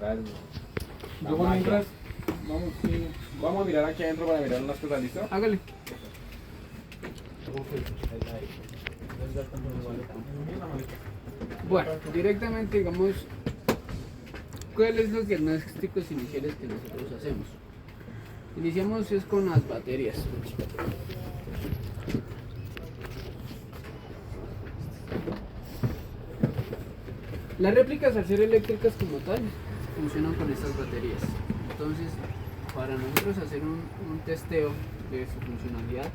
Gracias. La Yo magia. mientras, vamos, sí. Vamos a mirar aquí adentro para mirar unas cosas, ¿listo? Hágale. Bueno, directamente digamos, ¿cuáles son los diagnósticos iniciales que nosotros hacemos? Iniciamos es con las baterías. Las réplicas, al ser eléctricas como tal, funcionan con estas baterías. Entonces, para nosotros hacer un testeo de su funcionalidad,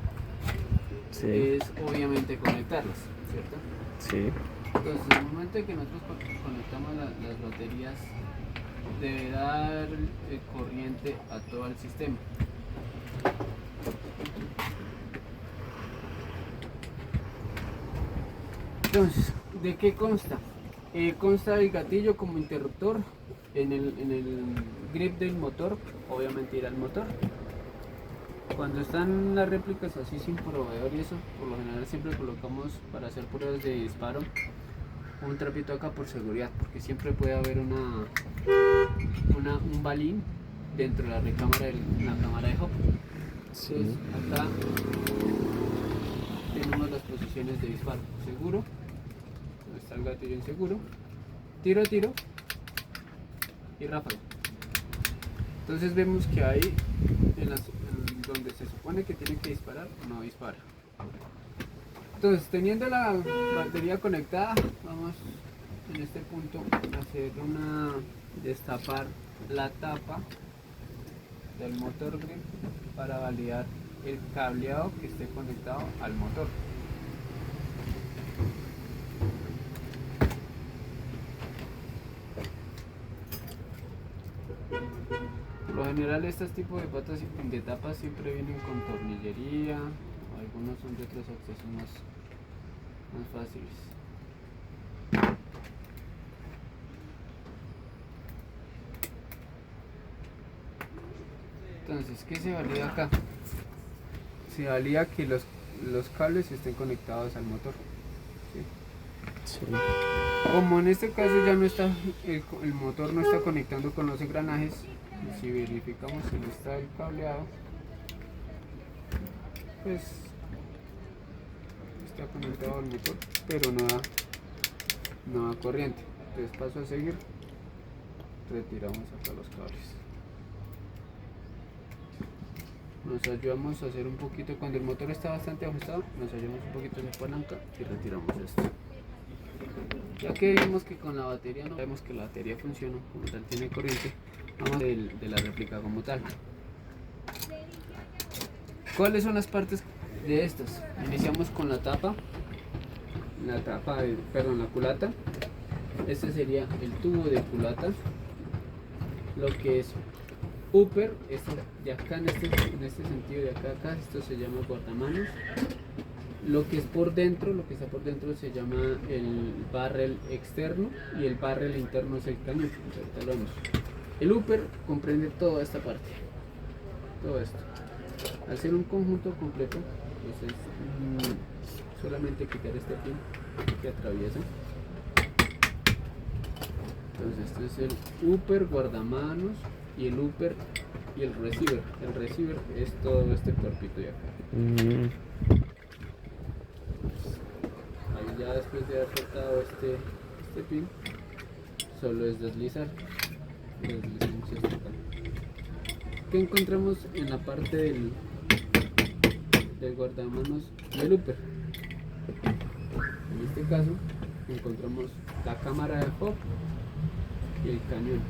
es obviamente conectarlas, ¿cierto? Sí. Entonces, en el momento en que nosotros conectamos las baterías, debe dar corriente a todo el sistema. Entonces, ¿de qué consta? Consta el gatillo como interruptor, en el grip del motor, obviamente irá al motor. Cuando están las réplicas así sin proveedor y eso, por lo general siempre colocamos, para hacer pruebas de disparo, un trapito acá por seguridad, porque siempre puede haber un balín dentro de la recámara de la cámara de hop. Sí. Entonces, acá tenemos las posiciones de disparo: seguro, donde está el gatillo en seguro, tiro a tiro y ráfaga. Entonces vemos que ahí en donde se supone que tiene que disparar, no dispara. Entonces, teniendo la batería conectada, vamos en este punto a hacer destapar la tapa del motor grip para validar el cableado que esté conectado al motor. Por lo general, estos tipos de tapas siempre vienen con tornillería, algunos son de otros accesos más fáciles. Entonces, ¿qué se valida acá? Se valida que los cables estén conectados al motor, ¿sí? Sí. Como en este caso ya no está, el motor no está conectando con los engranajes, y si verificamos si no está el cableado, pues está conectado al motor, pero no da corriente. Entonces paso a seguir, retiramos acá los cables. Nos ayudamos a hacer un poquito, cuando el motor está bastante ajustado, nos ayudamos un poquito de palanca y retiramos esto. Ya que vimos que con la batería no vemos que la batería funciona como tal, tiene corriente, vamos de la réplica como tal. ¿Cuáles son las partes de estas? Iniciamos con la tapa, la culata. Este sería el tubo de culata, lo que es upper, esto de acá en este sentido de acá a acá, esto se llama guardamanos. Lo que es por dentro, lo que está por dentro se llama el barrel externo, y el barrel interno es el cañón. Ahorita lo vemos. El upper comprende toda esta parte, todo esto. Al ser un conjunto completo, pues es solamente quitar este pin que atraviesa. Entonces este es el upper, guardamanos, y el upper y el receiver. El receiver es todo este cuerpito de acá. Ahí ya después de haber soltado este pin, solo es deslizar. Deslizamos esto acá. ¿Qué encontramos en la parte del guardamanos del upper? En este caso encontramos la cámara de hop y el cañón.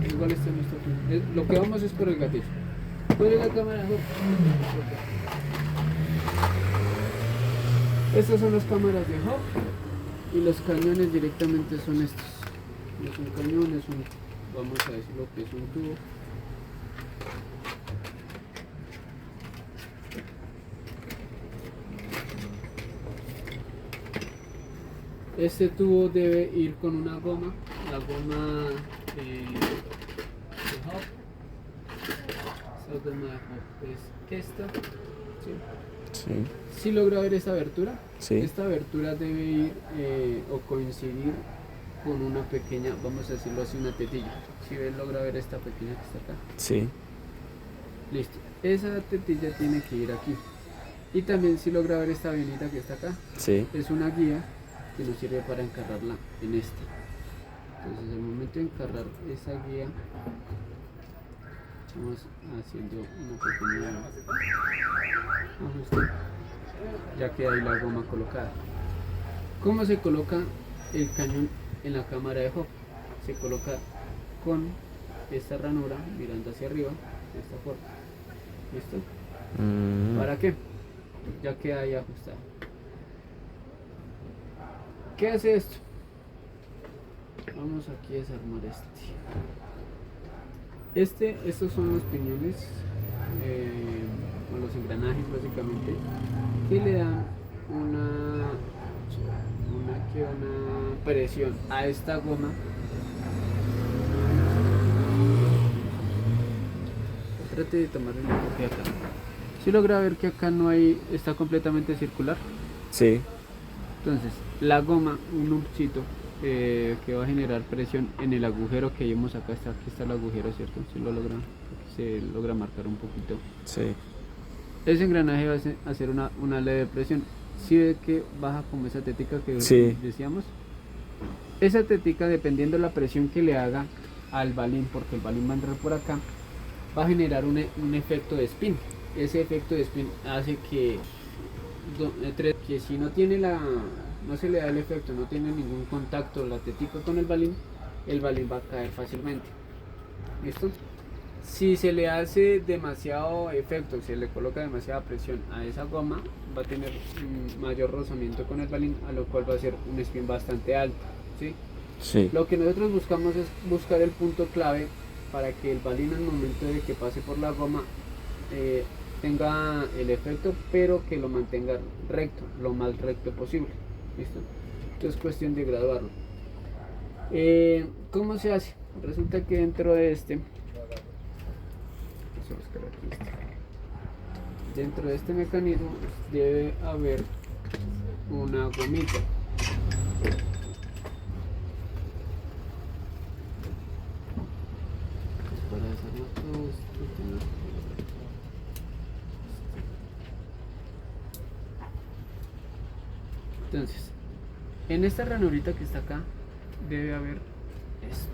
Igual este no está aquí. Lo que vamos es por el gatillo. ¿Cuál es la cámara de hop? Estas son las cámaras de hop, y los cañones directamente son estos. No es un cañón, es un, vamos a decirlo que es un tubo. Este tubo debe ir con una goma, la goma de hub. Esta goma de hub es esta. ¿Sí? Sí. Si logra ver esta abertura, Sí. esta abertura debe ir o coincidir con una pequeña, vamos a decirlo así, una tetilla. Si ves, logra ver esta pequeña que está acá. Sí. Listo. Esa tetilla tiene que ir aquí. Y también si logra ver esta venita que está acá, Sí. es una guía que nos sirve para encarrarla en esta. Entonces al momento de encarrar esa guía, estamos haciendo una pequeña ajuste, ya queda ahí la goma colocada. ¿Cómo se coloca el cañón en la cámara de hub? Se coloca con esta ranura mirando hacia arriba, de esta forma. ¿Listo? Mm, ¿Para qué? Ya queda ahí ajustado. ¿Qué hace esto? Vamos aquí a desarmar estos son los piñones o los engranajes básicamente que le dan una presión a esta goma. Trate de tomar un enfoque acá. Si logra ver que acá no hay, está completamente circular. sí. Entonces, la goma, un nubcito que va a generar presión en el agujero que vimos acá, aquí está el agujero, ¿cierto? Si lo logra, aquí se logra marcar un poquito. Sí. Ese engranaje va a hacer una leve presión. Si ve que baja como esa tetica que Sí. decíamos, esa tetica, dependiendo de la presión que le haga al balín, porque el balín va a entrar por acá, va a generar un efecto de spin. Ese efecto de spin hace que si no tiene no se le da el efecto, no tiene ningún contacto la tetica con el balín va a caer fácilmente. ¿Listo? Si se le hace demasiado efecto, se le coloca demasiada presión a esa goma, va a tener mayor rozamiento con el balín, a lo cual va a ser un spin bastante alto, ¿sí? Sí. Lo que nosotros buscamos es buscar el punto clave para que el balín al momento de que pase por la goma tenga el efecto, pero que lo mantenga recto, lo más recto posible. ¿Listo? Entonces es cuestión de graduarlo. ¿Cómo se hace? Resulta que dentro de dentro de este mecanismo debe haber una gomita. Para hacerlo todo esto, entonces, en esta ranurita que está acá debe haber esto.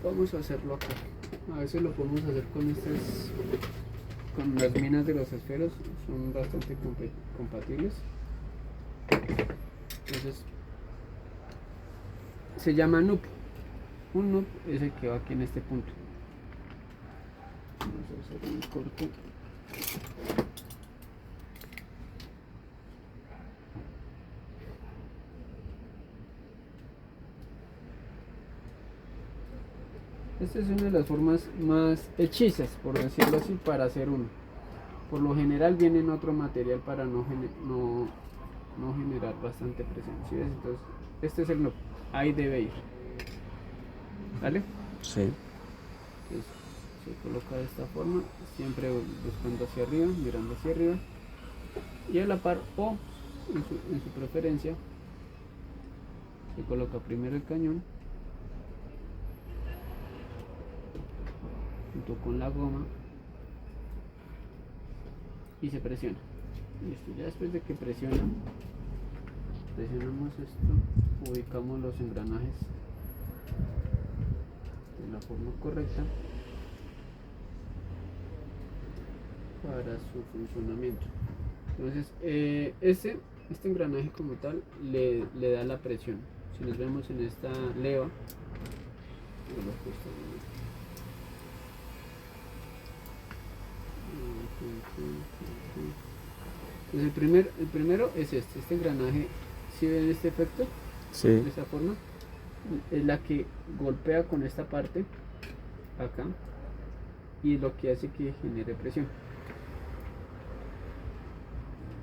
Vamos a hacerlo acá. A veces lo podemos hacer con con las minas de los esferos, son bastante compatibles. Entonces, se llama NUP. Un NUP es el que va aquí en este punto. Vamos a hacer un corte. Esta es una de las formas más hechizas, por decirlo así, para hacer uno. Por lo general viene en otro material para no generar bastante presión. ¿Sí ves? Entonces, este es el NUP. Ahí debe ir. ¿Vale? Sí. Entonces, se coloca de esta forma, siempre buscando hacia arriba, mirando hacia arriba. Y a la par o en su preferencia, se coloca primero el cañón junto con la goma y se presiona. Listo, ya después de que presionamos esto, ubicamos los engranajes de la forma correcta para su funcionamiento. Entonces este engranaje como tal le da la presión. Si nos vemos en esta leva, entonces el primero es este engranaje. Si ven este efecto, Sí. de esta forma, es la que golpea con esta parte acá y lo que hace que genere presión.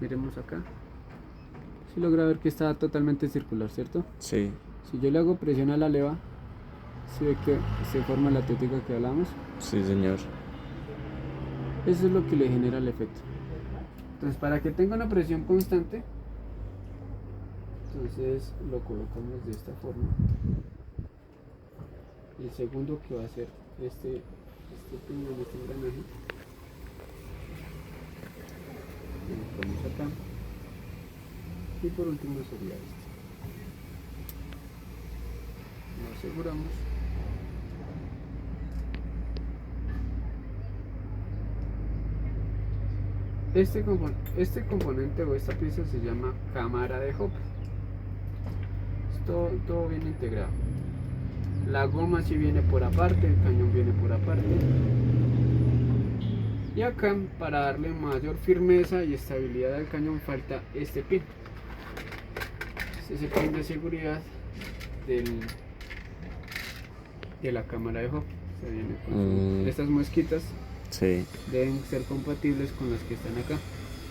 Miremos acá. Si logra ver que está totalmente circular, ¿cierto? Sí. Si yo le hago presión a la leva, se ve que se forma la teótica que hablamos. Sí, señor. Eso es lo que le genera el efecto. Entonces, para que tenga una presión constante, entonces lo colocamos de esta forma. El segundo que va a ser este pino, este engranaje, lo ponemos acá. Y por último sería este. Lo aseguramos. Este componente o esta pieza se llama cámara de Hopper. Todo viene integrado. La goma sí viene por aparte, el cañón viene por aparte. Y acá, para darle mayor firmeza y estabilidad al cañón, falta este pin. Es el pin de seguridad de la cámara de Hopper. Se viene con estas mosquitas. Sí. Deben ser compatibles con las que están acá.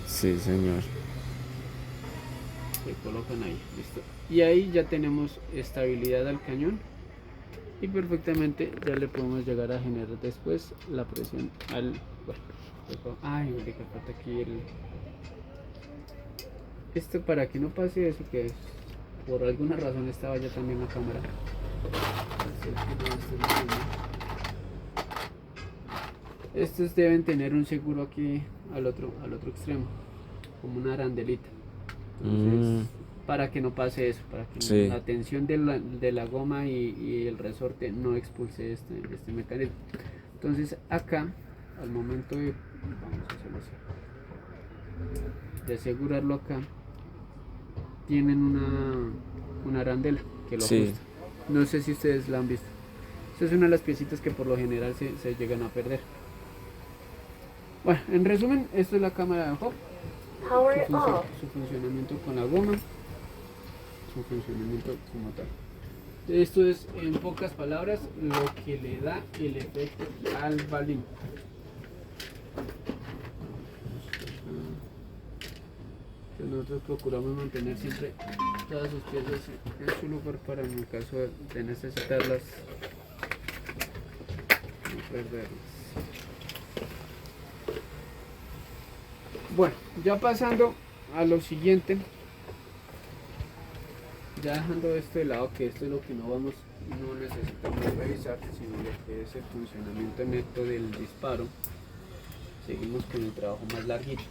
Sí, señor. Se colocan ahí, listo. Y ahí ya tenemos estabilidad al cañón. Y perfectamente ya le podemos llegar a generar después la presión al... Bueno, ay, me falta aquí el... Esto para que no pase eso, que por alguna razón estaba ya también la cámara. Estos deben tener un seguro aquí al otro extremo, como una arandelita. Entonces, para que no pase eso, para que Sí. la tensión de la goma y el resorte no expulse este mecanismo. Entonces acá, al momento de, vamos a hacerlo así, de asegurarlo acá, tienen una arandela que lo ajusta. No sé si ustedes la han visto. Esta es una de las piecitas que por lo general se llegan a perder. Bueno, en resumen, esto es la cámara de Hopper. Su funcionamiento con la goma, su funcionamiento como tal. Esto es, en pocas palabras, lo que le da el efecto al balín. Nosotros procuramos mantener siempre todas sus piezas en su lugar para en el caso de necesitarlas, no perderlas. Bueno, ya pasando a lo siguiente, ya dejando esto de lado, que esto es lo que no necesitamos revisar, sino lo que es el funcionamiento neto del disparo. Seguimos con el trabajo más larguito.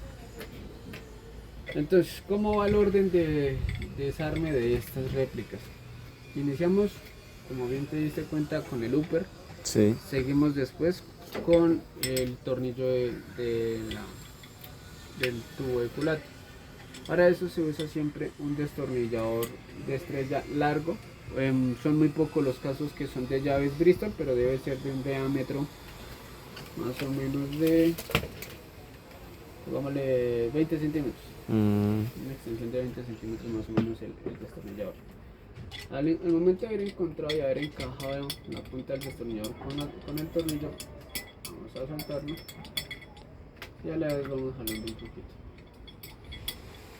Entonces, ¿cómo va el orden de desarme de estas réplicas? Iniciamos, como bien te diste cuenta, con el upper. Sí. Seguimos después con el tornillo del tubo de culata. Para eso se usa siempre un destornillador de estrella largo. Son muy pocos los casos que son de llaves Bristol, pero debe ser de un diámetro más o menos de, pongámosle, 20 centímetros. Una extensión de 20 centímetros más o menos el destornillador. Al momento de haber encontrado y haber encajado la punta del destornillador con el tornillo, vamos a soltarlo y a la vez vamos jalando un poquito.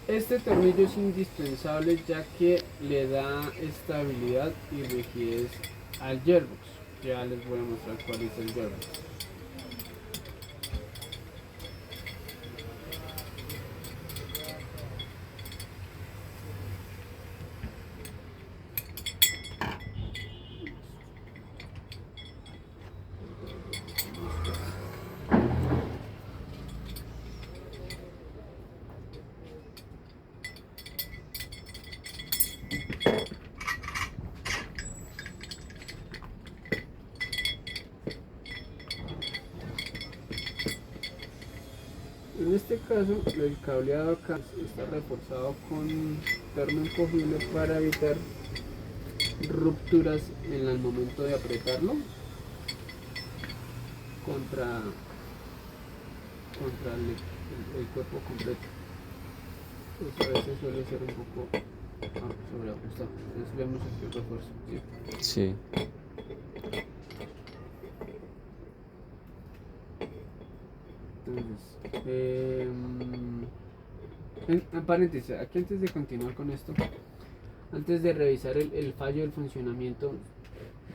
Este tornillo es indispensable ya que le da estabilidad y rigidez al gearbox. Ya les voy a mostrar cuál es el gearbox. En este caso, el cableado acá está reforzado con perno encogible para evitar rupturas en el momento de apretarlo contra el cuerpo completo. Pues a veces suele ser un poco sobreajustado. Entonces vemos aquí el refuerzo. ¿Sí? Sí. Entonces, en paréntesis, aquí antes de continuar con esto, antes de revisar el fallo del funcionamiento,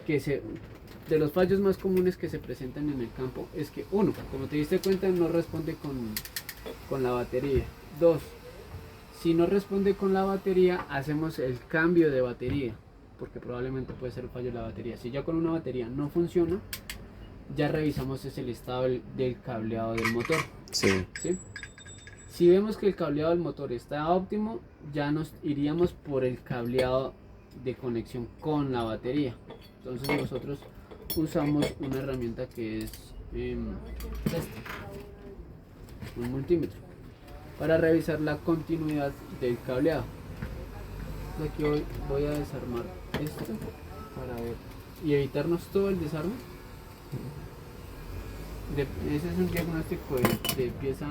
de los fallos más comunes que se presentan en el campo es que uno, como te diste cuenta, no responde con la batería. Dos, si no responde con la batería, hacemos el cambio de batería, porque probablemente puede ser el fallo de la batería. Si ya con una batería no funciona, ya revisamos el estado del cableado del motor. Sí. ¿Sí? Si vemos que el cableado del motor está óptimo, ya nos iríamos por el cableado de conexión con la batería. Entonces nosotros usamos una herramienta que es un multímetro, para revisar la continuidad del cableado. Aquí voy a desarmar esto para ver y evitarnos todo el desarme. Ese es un diagnóstico de pieza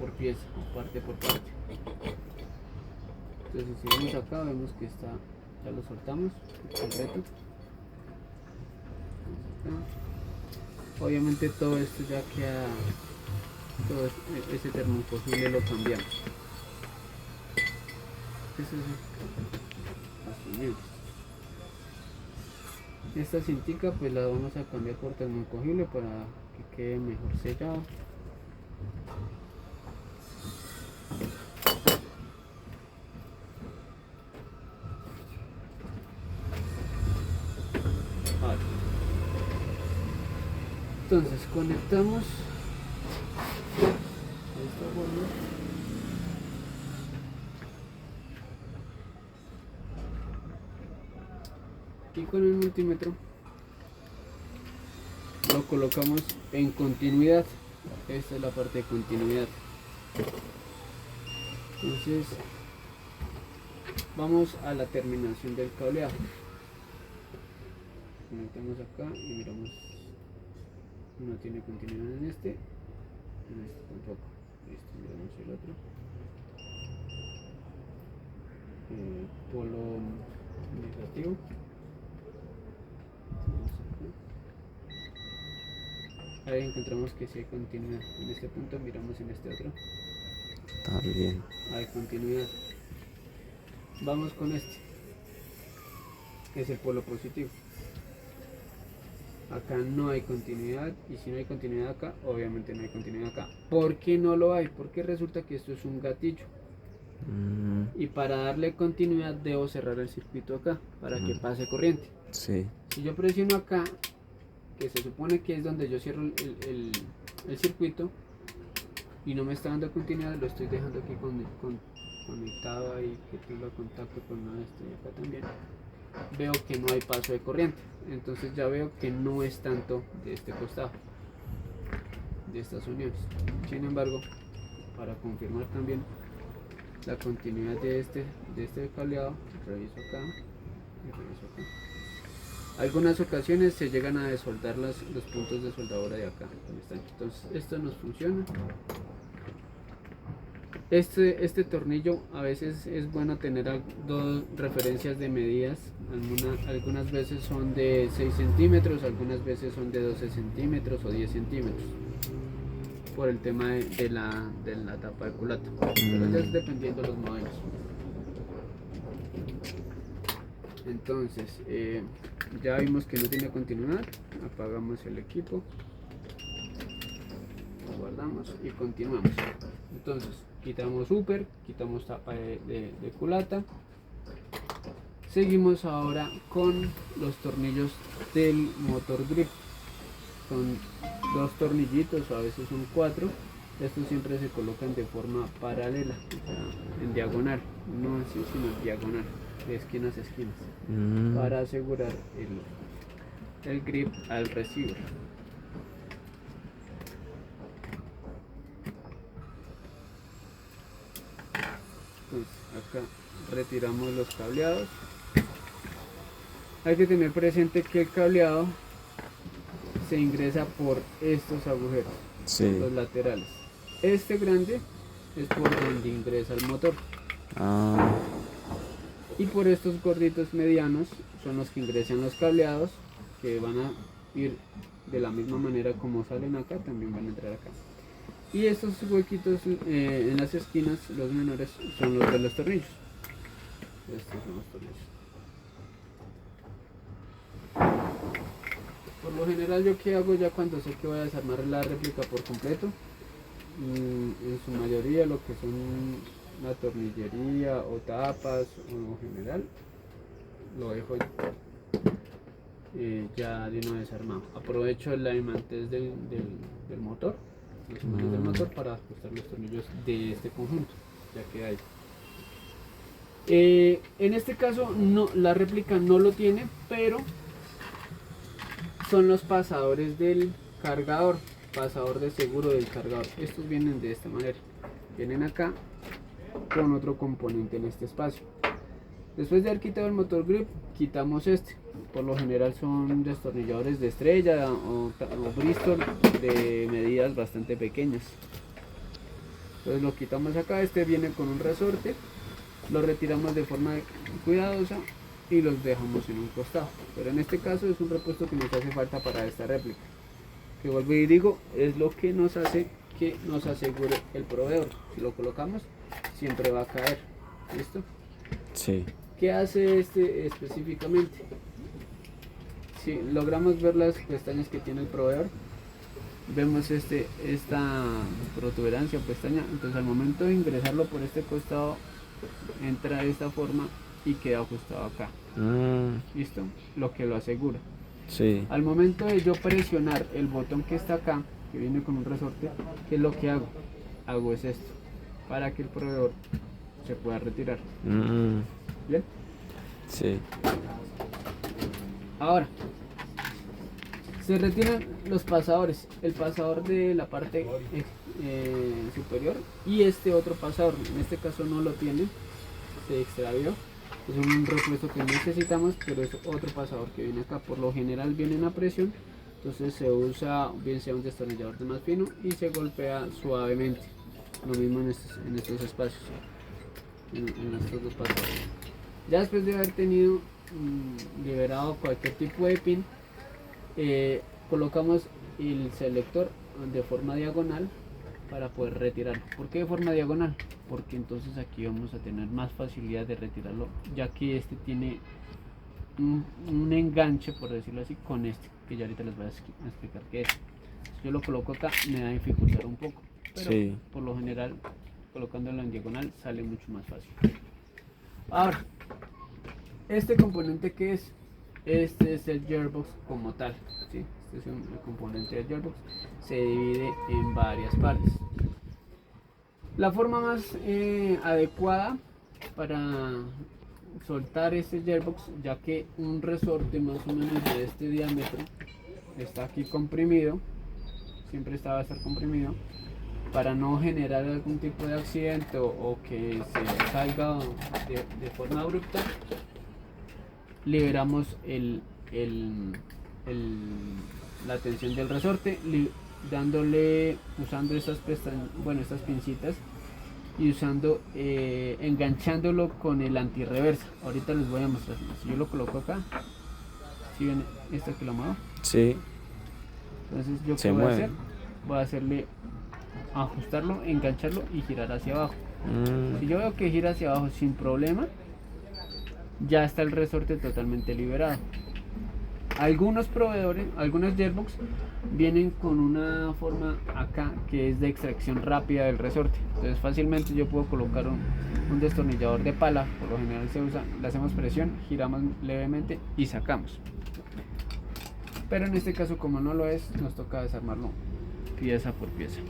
por pieza, parte por parte. Entonces si vemos acá, vemos que está, ya lo soltamos completo. Obviamente todo esto ya queda, todo ese termocogible lo cambiamos. Eso es así. Esta cintica pues la vamos a cambiar por termocogible para que quede mejor sellado. Vale. Entonces conectamos esta forma. Y con el multímetro lo colocamos en continuidad. Esta es la parte de continuidad. Entonces vamos a la terminación del cableado. Conectamos acá y miramos, no tiene continuidad en este tampoco. Listo, miramos el otro. Polo negativo. Ahí encontramos que sí hay continuidad. En este punto miramos en este otro. También. Hay continuidad. Vamos con este. Es el polo positivo. Acá no hay continuidad, y si no hay continuidad acá, obviamente no hay continuidad acá. ¿Por qué no lo hay? Porque resulta que esto es un gatillo. Y para darle continuidad debo cerrar el circuito acá para que pase corriente. Sí. Si yo presiono acá, que se supone que es donde yo cierro el circuito, y no me está dando continuidad, lo estoy dejando aquí conectado ahí, que tenga contacto con esto y acá también, veo que no hay paso de corriente. Entonces ya veo que no es tanto de este costado, de estas uniones. Sin embargo, para confirmar también la continuidad de este cableado, reviso acá y reviso acá. Algunas ocasiones se llegan a desoldar los puntos de soldadura de acá. Entonces esto nos funciona. Este tornillo a veces es bueno tener dos referencias de medidas. Algunas veces son de 6 centímetros, algunas veces son de 12 centímetros o 10 centímetros. Por el tema de la tapa de culata. Pero ya es dependiendo de los modelos. Entonces, ya vimos que no tiene continuidad. Apagamos el equipo. Lo guardamos y continuamos. Entonces, quitamos upper, quitamos tapa de culata. Seguimos ahora con los tornillos del motor grip. Son 2 tornillitos, o a veces son 4. Estos siempre se colocan de forma paralela, o sea, en diagonal, no así, sino en diagonal, de esquinas a esquinas, para asegurar el grip al receiver. Entonces, acá retiramos los cableados. Hay que tener presente que el cableado se ingresa por estos agujeros, Sí. los laterales. Este grande es por donde ingresa el motor. Y por estos gorditos medianos son los que ingresan los cableados, que van a ir de la misma manera como salen acá, también van a entrar acá. Y estos huequitos en las esquinas, los menores, son los de los tornillos. Estos son los tornillos. Por lo general, yo qué hago ya cuando sé que voy a desarmar la réplica por completo, en su mayoría lo que son la tornillería o tapas o general, lo dejo ya de una vez armado. Aprovecho la imantez del motor, los imanes del motor, para ajustar los tornillos de este conjunto, ya que hay. En este caso no, la réplica no lo tiene, pero son los pasadores del cargador, pasador de seguro del cargador. Estos vienen de esta manera, vienen acá con otro componente en este espacio. Después de haber quitado el motor grip, quitamos este. Por lo general son destornilladores de Estrella o Bristol de medidas bastante pequeñas. Entonces lo quitamos acá. Este viene con un resorte, lo retiramos de forma cuidadosa y los dejamos en un costado. Pero en este caso es un repuesto que nos hace falta para esta réplica, que vuelvo y digo, es lo que nos hace que nos asegure el proveedor. Si lo colocamos, siempre va a caer. ¿Listo? Sí. ¿Qué hace este específicamente? Si logramos ver las pestañas que tiene el proveedor, vemos esta protuberancia o pestaña. Entonces al momento de ingresarlo por este costado, entra de esta forma y queda ajustado acá. ¿Listo? Lo que lo asegura. Sí. Al momento de yo presionar el botón que está acá, que viene con un resorte, ¿qué es lo que hago? Hago es esto, para que el proveedor se pueda retirar. ¿Bien? Sí. Ahora, se retiran los pasadores, el pasador de la parte superior y este otro pasador. En este caso no lo tiene, se extravió. Es un repuesto que necesitamos, pero es otro pasador que viene acá. Por lo general vienen a presión, entonces se usa bien sea un destornillador de más fino y se golpea suavemente. Lo mismo en estos espacios, en estos dos pasadores. Ya después de haber tenido liberado cualquier tipo de pin, colocamos el selector de forma diagonal para poder retirarlo. ¿Por qué de forma diagonal? Porque entonces aquí vamos a tener más facilidad de retirarlo, ya que este tiene un enganche, por decirlo así, con este, que ya ahorita les voy a explicar qué es. Si yo lo coloco acá, me va a dificultar un poco, pero Sí. por lo general colocándolo en diagonal sale mucho más fácil. Ahora, este componente que es, este es el gearbox como tal, ¿sí? Este es el componente del gearbox, se divide en varias partes. La forma más adecuada para soltar este gearbox, ya que un resorte más o menos de este diámetro está aquí comprimido, siempre va a estar comprimido, para no generar algún tipo de accidente o que se salga de forma abrupta, liberamos la tensión del resorte, usando estas estas pincitas y enganchándolo con el antirreversa. Ahorita les voy a mostrar. Si yo lo coloco acá, si ven esto que lo muevo, Sí. entonces yo Se qué voy a mueve. hacer, voy a hacerle ajustarlo, engancharlo y girar hacia abajo. Si yo veo que gira hacia abajo sin problema, ya está el resorte totalmente liberado. Algunos proveedores, algunos gearbox vienen con una forma acá que es de extracción rápida del resorte. Entonces fácilmente yo puedo colocar un destornillador de pala, por lo general se usa, le hacemos presión, giramos levemente y sacamos. Pero en este caso, como no lo es, nos toca desarmarlo pieza por pieza.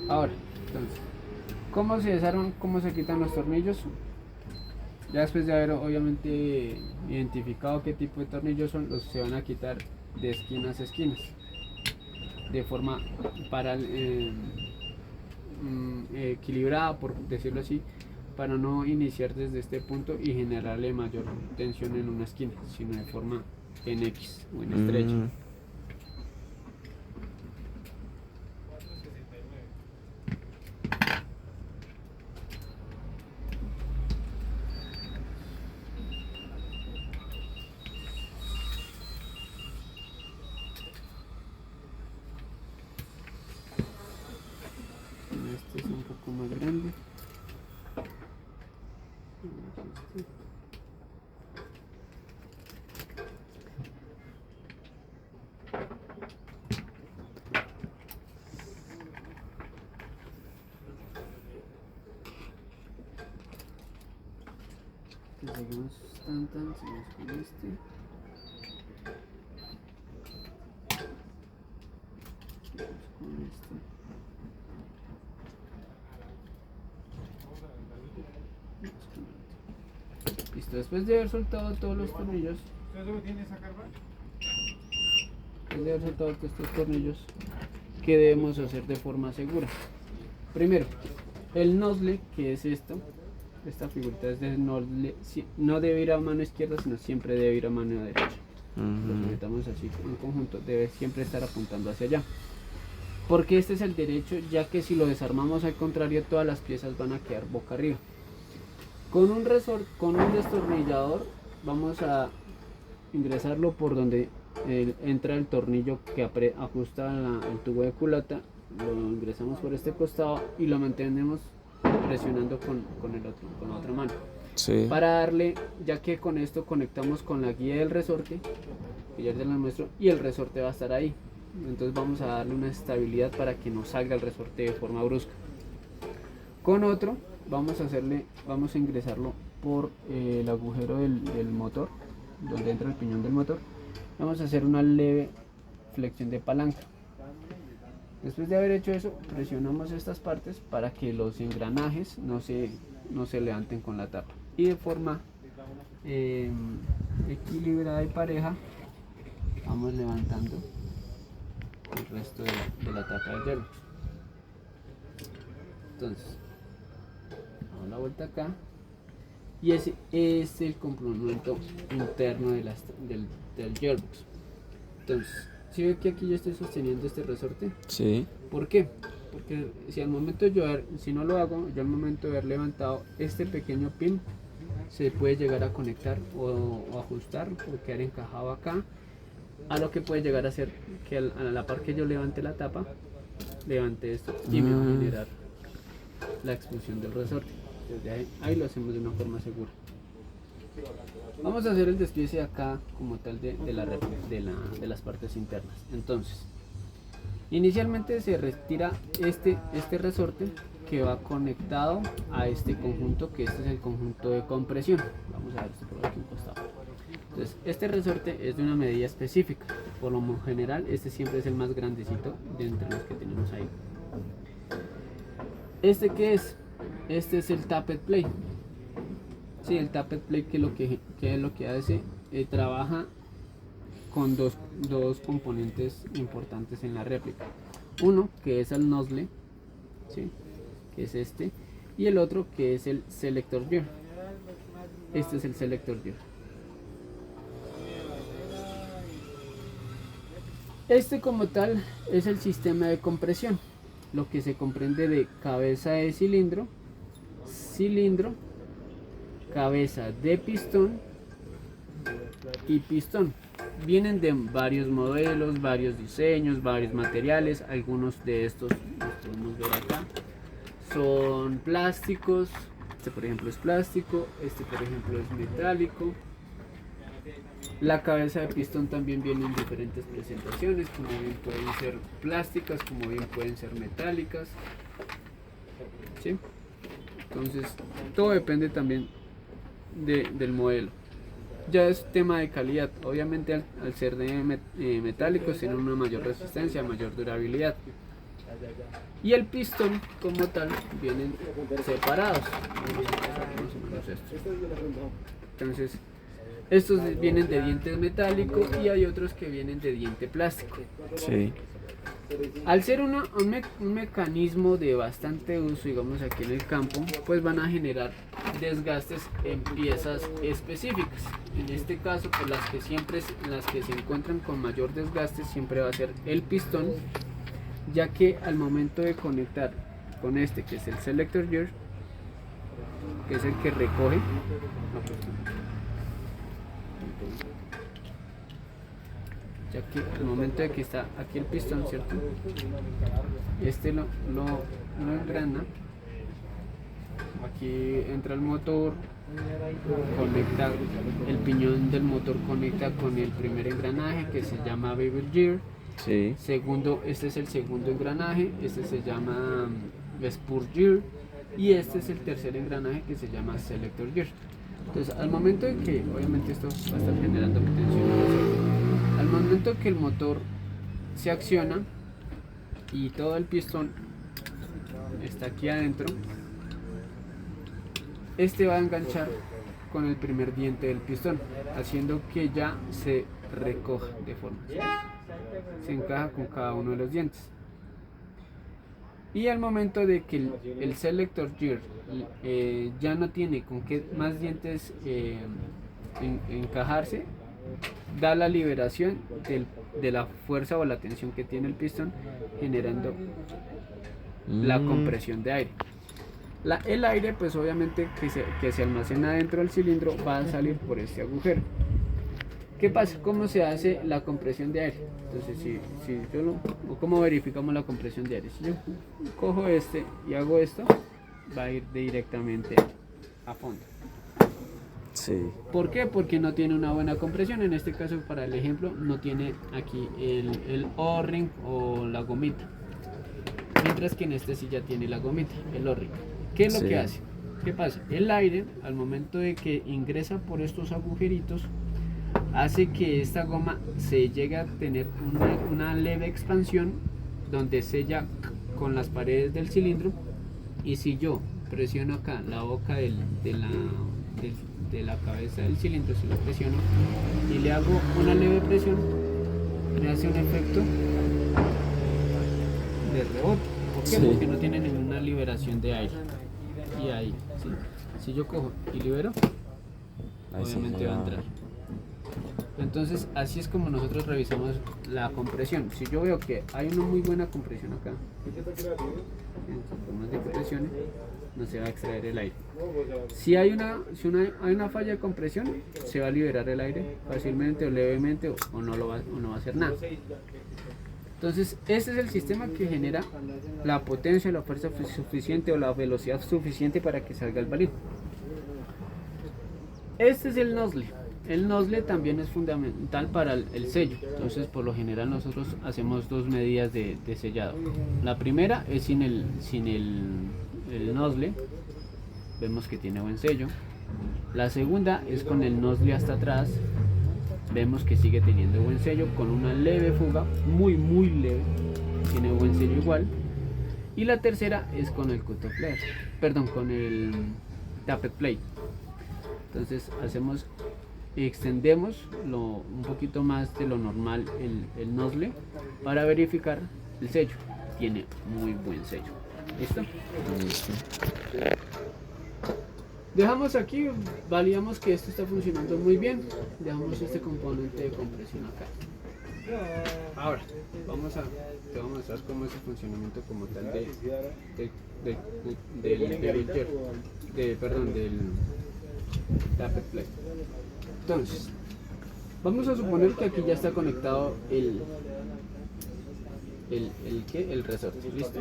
Ahora, entonces, ¿cómo se desarman, cómo se quitan los tornillos? Ya después de haber obviamente identificado qué tipo de tornillos son, los se van a quitar de esquinas a esquinas, de forma equilibrada, por decirlo así, para no iniciar desde este punto y generarle mayor tensión en una esquina, sino de forma en X o en estrecha. más grande. Seguimos seguimos con este. Listo, después de haber soltado todos los tornillos, después de haber soltado todos estos tornillos, ¿qué debemos hacer de forma segura? Primero, el nozzle, que es esto, esta figurita es del nozzle, no debe ir a mano izquierda, sino siempre debe ir a mano derecha. Lo sujetamos así en conjunto, debe siempre estar apuntando hacia allá. Porque este es el derecho, ya que si lo desarmamos al contrario, todas las piezas van a quedar boca arriba. Con un destornillador vamos a ingresarlo por donde entra el tornillo que ajusta el tubo de culata. Lo ingresamos por este costado y lo mantenemos presionando con la otra mano. Sí. Para darle, ya que con esto conectamos con la guía del resorte, que ya te la muestro, y el resorte va a estar ahí. Entonces vamos a darle una estabilidad para que no salga el resorte de forma brusca. Con otro vamos a ingresarlo por el agujero del motor, donde entra el piñón del motor. Vamos a hacer una leve flexión de palanca. Después de haber hecho eso, presionamos estas partes para que los engranajes no se levanten con la tapa, y de forma equilibrada y pareja vamos levantando el resto de la tapa del gearbox. Entonces damos la vuelta acá, y ese es el complemento interno del gearbox. Entonces, ¿sí ve que aquí yo estoy sosteniendo este resorte? Sí. ¿Por qué? Porque si no lo hago, yo al momento de haber levantado este pequeño pin, se puede llegar a conectar o ajustar o quedar encajado acá, a lo que puede llegar a ser que a la par que yo levante la tapa, levante esto y me va a generar la expulsión del resorte. Desde ahí lo hacemos de una forma segura. Vamos a hacer el despiece acá como tal de las partes internas. Entonces, inicialmente se retira este resorte que va conectado a este conjunto, que este es el conjunto de compresión. Vamos a ver esto por aquí un costado. Entonces, este resorte es de una medida específica. Por lo general, este siempre es el más grandecito de entre los que tenemos ahí. ¿Este qué es? Este es el tappet plate. Sí, el tappet plate, que es lo que hace, trabaja con dos componentes importantes en la réplica. Uno, que es el nozzle, ¿sí?, que es este, y el otro, que es el selector gear. Este es el selector gear. Este como tal es el sistema de compresión, lo que se comprende de cabeza de cilindro, cabeza de pistón y pistón. Vienen de varios modelos, varios diseños, varios materiales. Algunos de estos los podemos ver acá. Son plásticos. Este por ejemplo es plástico, este por ejemplo es metálico. La cabeza de pistón también viene en diferentes presentaciones, como bien pueden ser plásticas, como bien pueden ser metálicas, ¿sí? Entonces todo depende también del modelo. Ya es tema de calidad. Obviamente al ser de metálicos tienen una mayor resistencia, mayor durabilidad. Y el pistón como tal vienen separados. Entonces estos vienen de diente metálico y hay otros que vienen de diente plástico. Sí. Al ser un mecanismo de bastante uso, digamos aquí en el campo, pues van a generar desgastes en piezas específicas. En este caso, pues las que se encuentran con mayor desgaste siempre va a ser el pistón, ya que al momento de conectar con este, que es el selector gear, que es el que recoge, ya que al momento de que está aquí el pistón, ¿cierto? Este lo engrana aquí entra el motor, conecta el piñón del motor, conecta con el primer engranaje que se llama bevel gear. Sí. Segundo, este es el segundo engranaje, este se llama spur gear, y este es el tercer engranaje que se llama selector gear. Entonces, al momento de que, obviamente esto va a estar generando tensión, al momento que el motor se acciona y todo el pistón está aquí adentro, este va a enganchar con el primer diente del pistón, haciendo que ya se recoja de forma, ¿sí? Se encaja con cada uno de los dientes. Y al momento de que el selector gear ya no tiene con qué más dientes encajarse, da la liberación de la fuerza o la tensión que tiene el pistón, generando la compresión de aire. El aire, pues obviamente que se almacena dentro del cilindro, va a salir por este agujero. ¿Qué pasa? ¿Cómo se hace la compresión de aire? Entonces, ¿cómo verificamos la compresión de aire? Si yo cojo este y hago esto, va a ir directamente a fondo. Sí. ¿Por qué? Porque no tiene una buena compresión. En este caso, para el ejemplo, no tiene aquí el O-ring o la gomita. Mientras que en este sí ya tiene la gomita, el O-ring. ¿Qué es lo que hace? ¿Qué pasa? El aire, al momento de que ingresa por estos agujeritos, hace que esta goma se llegue a tener una leve expansión, donde sella con las paredes del cilindro. Y si yo presiono acá la boca de la cabeza del cilindro, si lo presiono y le hago una leve presión, me hace un efecto de rebote. ¿Por qué? Sí. Porque no tiene ninguna liberación de aire. Y ahí, ¿sí? Si yo cojo y libero, Ahí sí, obviamente ya. va a entrar. Entonces, así es como nosotros revisamos la compresión. Si yo veo que hay una muy buena compresión acá, en de compresiones, no se va a extraer el aire. Si hay una falla de compresión, se va a liberar el aire fácilmente o levemente, o no va a hacer nada. Entonces, este es el sistema que genera la potencia, la fuerza suficiente o la velocidad suficiente para que salga el balín. Este es el nozzle. El nozzle también es fundamental para el sello. Entonces, por lo general, nosotros hacemos dos medidas de sellado. La primera es sin el nozzle. Vemos que tiene buen sello. La segunda es con el nozzle hasta atrás. Vemos que sigue teniendo buen sello con una leve fuga, muy leve, tiene buen sello igual. Y la tercera es con el cut-off flare, perdón, con el tappet plate. Entonces extendemos un poquito más de lo normal el nozzle para verificar el sello. Tiene muy buen sello. ¿Listo? Listo. Dejamos aquí, validamos que esto está funcionando muy bien. Dejamos este componente de compresión acá. Ahora, te vamos a mostrar cómo es el funcionamiento como tal del tappet plate. Entonces, vamos a suponer que aquí ya está conectado el resorte, ¿listo?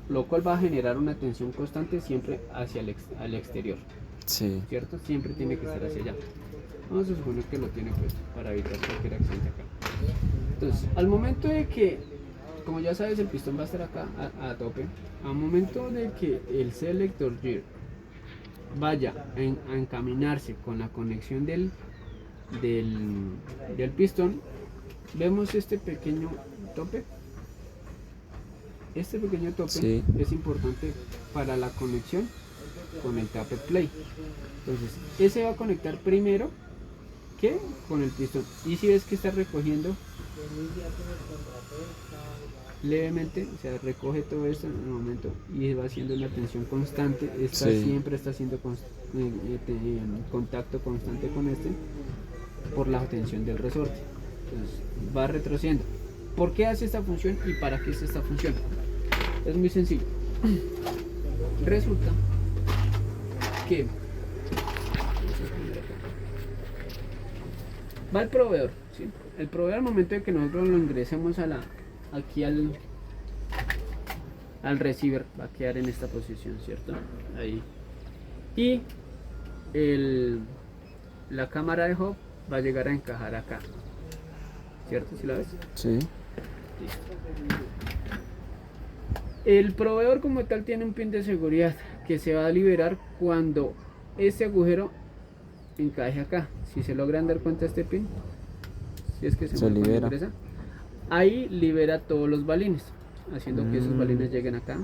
Lo cual va a generar una tensión constante siempre hacia el exterior. Sí. ¿Cierto? Siempre tiene que estar hacia allá. Vamos a suponer que lo tiene puesto para evitar cualquier accidente acá. Entonces, al momento de que, como ya sabes, el pistón va a estar acá a tope, al momento de que el selector gear vaya a encaminarse con la conexión del pistón, vemos este pequeño tope. Este pequeño tope Sí. es importante para la conexión con el tappet plate. Entonces, ese va a conectar primero que con el pistón. Y si ves que está recogiendo levemente, o sea, recoge todo esto en el momento y va haciendo una tensión constante. Sí. Siempre está haciendo contacto constante con este por la tensión del resorte. Entonces, va retrocediendo. ¿Por qué hace esta función y para qué es esta función? Es muy sencillo. Resulta que va el proveedor, ¿sí? El proveedor, al momento de que nosotros lo ingresemos aquí al receiver, va a quedar en esta posición, ¿cierto? Ahí. y la cámara de hub va a llegar a encajar acá, ¿cierto? ¿Sí la ves? Sí. Listo. El proveedor como tal tiene un pin de seguridad que se va a liberar cuando este agujero encaje acá. Si se logran dar cuenta este pin, si es que se mueve cuando libera. ingresa, ahí libera todos los balines, haciendo que esos balines lleguen acá,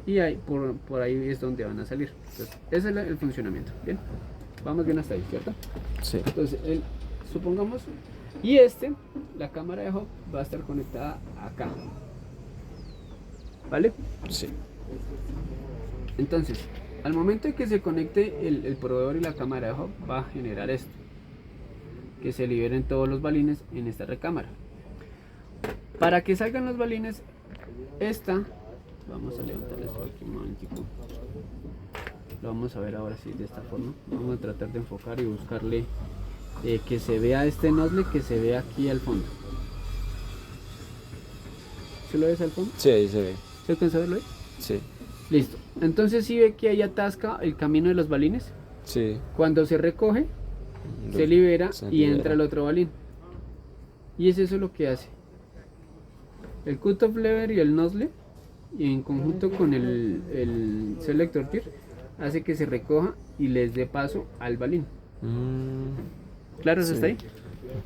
y ahí, por ahí es donde van a salir. Entonces, ese es el funcionamiento. Bien, vamos bien hasta ahí, ¿cierto? Sí. Entonces, supongamos, y la cámara de hub va a estar conectada acá, ¿vale? Sí. Entonces, al momento de que se conecte el proveedor y la cámara de hub, va a generar esto, que se liberen todos los balines en esta recámara. Para que salgan los balines, vamos a levantar esto aquí un momentico. Lo vamos a ver ahora sí de esta forma. Vamos a tratar de enfocar y buscarle que se vea este nozzle, que se vea aquí al fondo. ¿Se lo ves al fondo? Sí, ahí se ve. ¿Se alcanza a verlo ahí? Sí. Listo. Entonces si ve que ahí atasca el camino de los balines. Sí. Cuando se recoge, se libera Se y libera. entra el otro balín. Y es eso lo que hace el cut-off lever y el nozzle, y en conjunto con el selector gear, hace que se recoja y les dé paso al balín. ¿Claro? ¿Eso Sí. está ahí?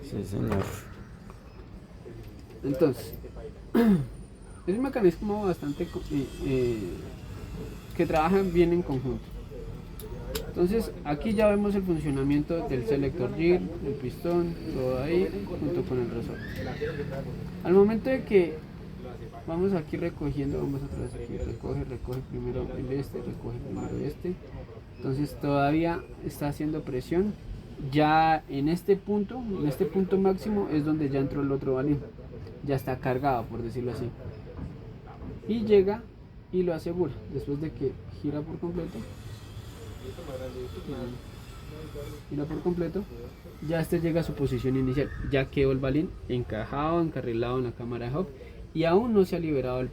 Sí, señor. Entonces, es un mecanismo bastante que trabajan bien en conjunto. Entonces, aquí ya vemos el funcionamiento del selector gear, el pistón, todo ahí, junto con el resorte. Al momento de que vamos aquí recogiendo, vamos otra vez aquí, recoge primero recoge primero este. Entonces todavía está haciendo presión. Ya en este punto máximo es donde ya entró el otro balín. Ya está cargado, por decirlo así. Y llega y lo asegura. Después de que gira por completo, ya llega a su posición inicial. Ya quedó el balín encajado, encarrilado en la cámara de hub. Y aún no se ha liberado el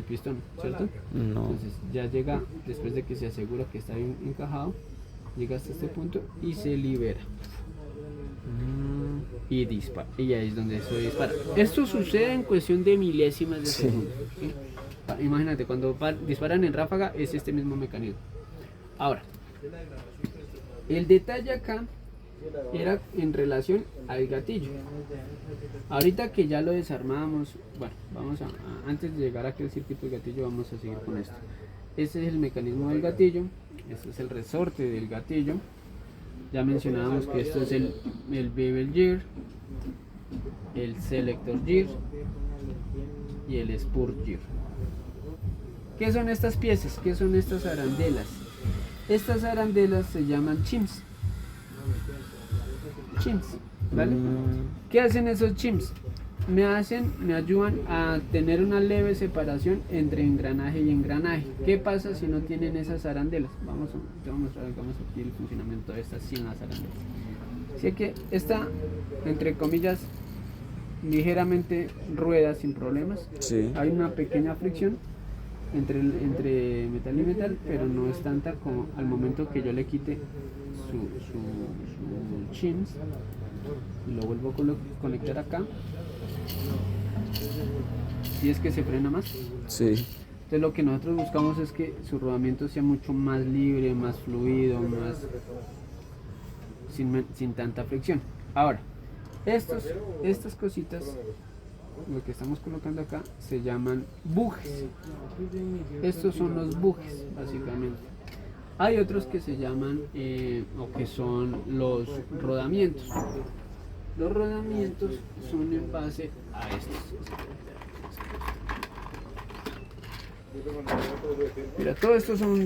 pistón, ¿cierto? No. Entonces ya llega, después de que se asegura que está bien encajado, llega hasta este punto y se libera. Y dispara. Y ahí es donde se dispara. Esto sucede en cuestión de milésimas de segundo. ¿Sí? Imagínate, cuando disparan en ráfaga es este mismo mecanismo. Ahora, el detalle acá era en relación al gatillo. Ahorita que ya lo desarmamos, bueno, antes de llegar aquí al circuito del gatillo, vamos a seguir con esto. Este es el mecanismo del gatillo, este es el resorte del gatillo. Ya mencionábamos que esto es el bevel gear, el selector gear y el spur gear. ¿Qué son estas piezas? ¿Qué son estas arandelas? Estas arandelas se llaman chims. ¿Vale? ¿Qué hacen esos chims? Me ayudan a tener una leve separación entre engranaje y engranaje. ¿Qué pasa si no tienen esas arandelas? Te voy a mostrar aquí el funcionamiento de estas sin las arandelas. Así que esta, entre comillas, ligeramente rueda sin problemas. Sí. Hay una pequeña fricción entre metal y metal, pero no es tanta como al momento que yo le quite su chims y lo vuelvo a conectar acá. Si es que se frena más. Sí. Entonces lo que nosotros buscamos es que su rodamiento sea mucho más libre, más fluido, más sin tanta fricción. Ahora, estas cositas, lo que estamos colocando acá, se llaman bujes. Estos son los bujes, básicamente. Hay otros que se llaman, o que son los rodamientos. Los rodamientos son en base a estos. Mira, todo esto son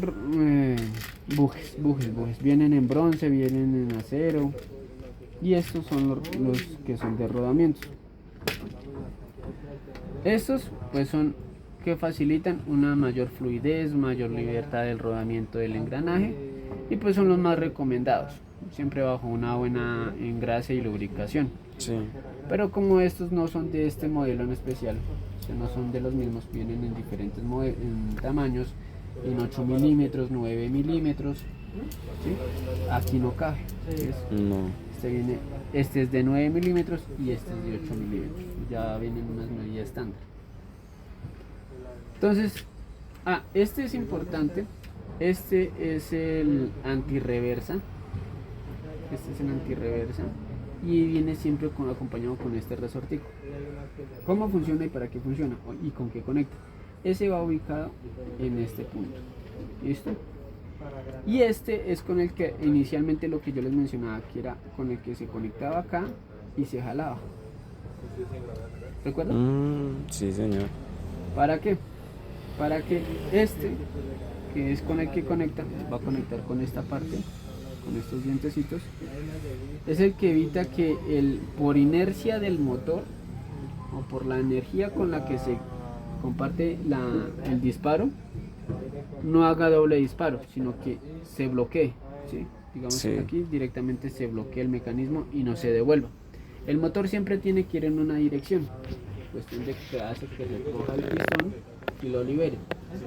bujes. Vienen en bronce, vienen en acero. Y estos son los que son de rodamientos. Estos pues son que facilitan una mayor fluidez, mayor libertad del rodamiento del engranaje, y pues son los más recomendados, siempre bajo una buena engrase y lubricación. Sí. Pero como estos no son de este modelo en especial, o sea, no son de los mismos, vienen en diferentes en tamaños, en 8 milímetros, 9 milímetros, ¿sí? Aquí no cabe. ¿Ves? No. Este es de 9 milímetros y este es de 8 milímetros. Ya vienen unas medidas estándar. Entonces, este es importante. Este es el antirreversa. Este es el antirreversa. Y viene siempre acompañado con este resortico. ¿Cómo funciona y para qué funciona? ¿Y con qué conecta? Ese va ubicado en este punto. ¿Listo? Y este es con el que inicialmente lo que yo les mencionaba, que era con el que se conectaba acá y se jalaba. ¿Recuerdan? Sí, señor. ¿Para qué? Para que este, que es con el que conecta, va a conectar con esta parte, con estos dientecitos, es el que evita que por inercia del motor o por la energía con la que se comparte el disparo, no haga doble disparo, sino que se bloquee, ¿sí? Digamos Sí. que aquí directamente se bloquea el mecanismo y no se devuelva. El motor siempre tiene que ir en una dirección, cuestión de que hace que recoja el pistón y lo libere.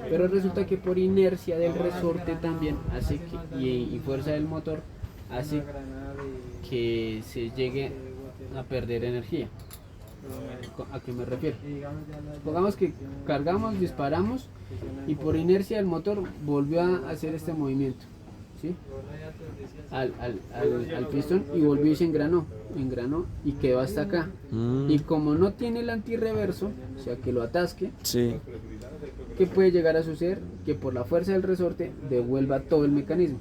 Pero resulta que por inercia del resorte también hace que, y fuerza del motor, hace que se llegue a perder energía. ¿A qué me refiero? Pongamos que cargamos, disparamos y por inercia del motor volvió a hacer este movimiento, ¿sí? al pistón y volvió y se engranó y quedó hasta acá. Y como no tiene el antirreverso, o sea que lo atasque, Sí. ¿qué puede llegar a suceder? Que por la fuerza del resorte devuelva todo el mecanismo,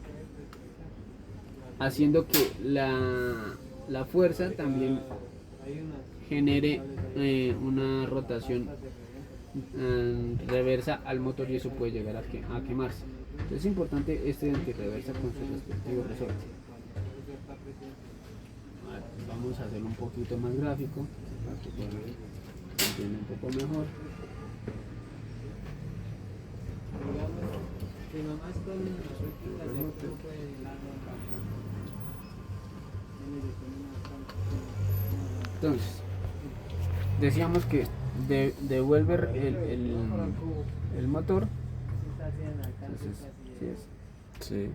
haciendo que la fuerza también genere una rotación reversa al motor y eso puede llegar a quemarse. Entonces es importante este antirreversa con su respectivo resorte. Vamos a hacerlo un poquito más gráfico para que puedan entender un poco mejor. Entonces, decíamos que devuelve el motor. Entonces, ¿sí es? Sí.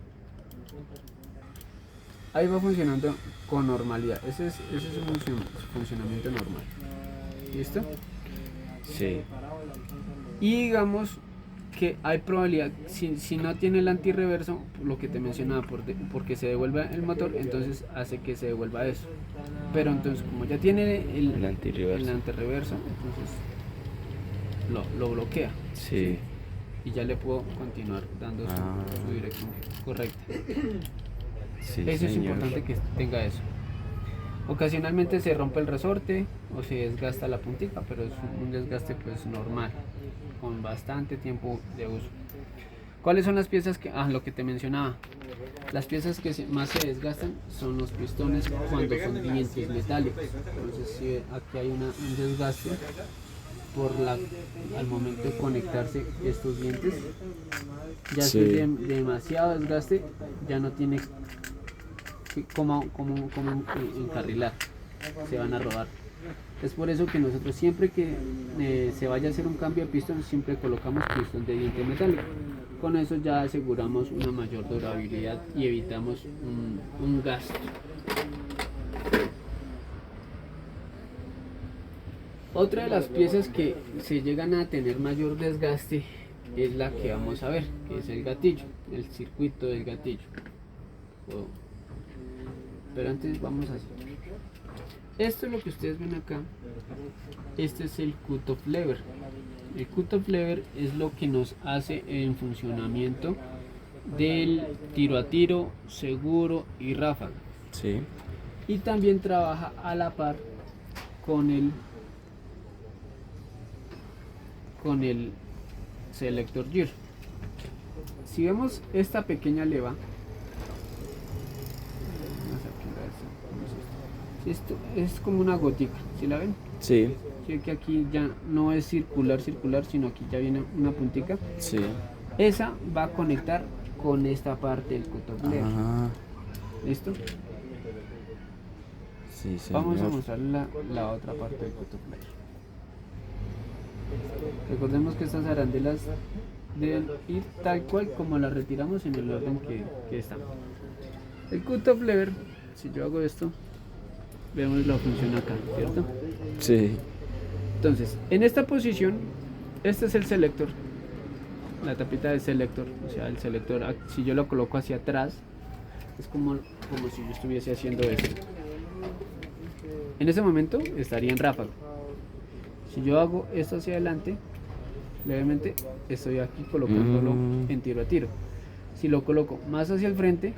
Ahí va funcionando con normalidad. Ese es su funcionamiento normal. ¿Listo? Sí. Y digamos que hay probabilidad, si no tiene el antirreverso, lo que te mencionaba, porque se devuelva el motor, entonces hace que se devuelva eso. Pero entonces, como ya tiene el antirreverso, entonces lo bloquea. Sí. Y ya le puedo continuar dando su dirección correcta. Sí, Eso es señor. importante que tenga eso. Ocasionalmente se rompe el resorte o se desgasta la puntita, pero es un desgaste pues normal, con bastante tiempo de uso. ¿Cuáles son las piezas que, lo que te mencionaba? Las piezas que más se desgastan son los pistones cuando son dientes metálicos. Entonces si aquí hay un desgaste al momento de conectarse estos dientes. Ya Sí. si es demasiado desgaste, ya no tiene como encarrilar, se van a rodar. Es por eso que nosotros siempre que se vaya a hacer un cambio de pistón, siempre colocamos pistón de diente metálico. Con eso ya aseguramos una mayor durabilidad y evitamos un gasto. Otra de las piezas que se llegan a tener mayor desgaste es la que vamos a ver, que es el gatillo, el circuito del gatillo. Pero antes vamos a hacer. Esto es lo que ustedes ven acá. Este es el cut-off lever. El cut-off lever es lo que nos hace en funcionamiento del tiro a tiro, seguro y ráfaga. Sí. Y también trabaja a la par con el selector giro. Si vemos esta pequeña leva, esto es como una gotica, ¿sí la ven? Sí. Sí, que aquí ya no es circular, sino aquí ya viene una puntica. Sí. Esa va a conectar con esta parte del cut-off lever. ¿Listo? Sí, señor. Vamos a mostrar la otra parte del cut-off lever. Recordemos que estas arandelas deben ir tal cual como la retiramos en el orden que está. El cut-off lever, si yo hago esto, vemos la función acá, ¿cierto? Sí. Entonces, en esta posición, este es el selector, la tapita del selector, o sea, el selector, si yo lo coloco hacia atrás, es como si yo estuviese haciendo esto. En ese momento estaría en ráfaga. Si yo hago esto hacia adelante, levemente estoy aquí colocándolo en tiro a tiro. Si lo coloco más hacia el frente,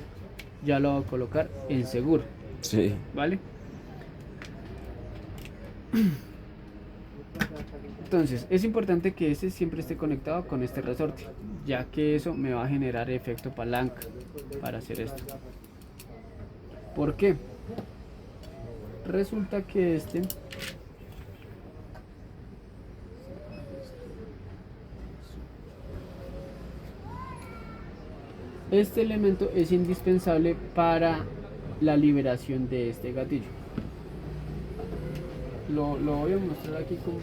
ya lo voy a colocar en seguro. Sí. ¿Vale? Entonces, es importante que este siempre esté conectado con este resorte, ya que eso me va a generar efecto palanca para hacer esto. ¿Por qué? Resulta que este elemento es indispensable para la liberación de este gatillo. Lo voy a mostrar aquí como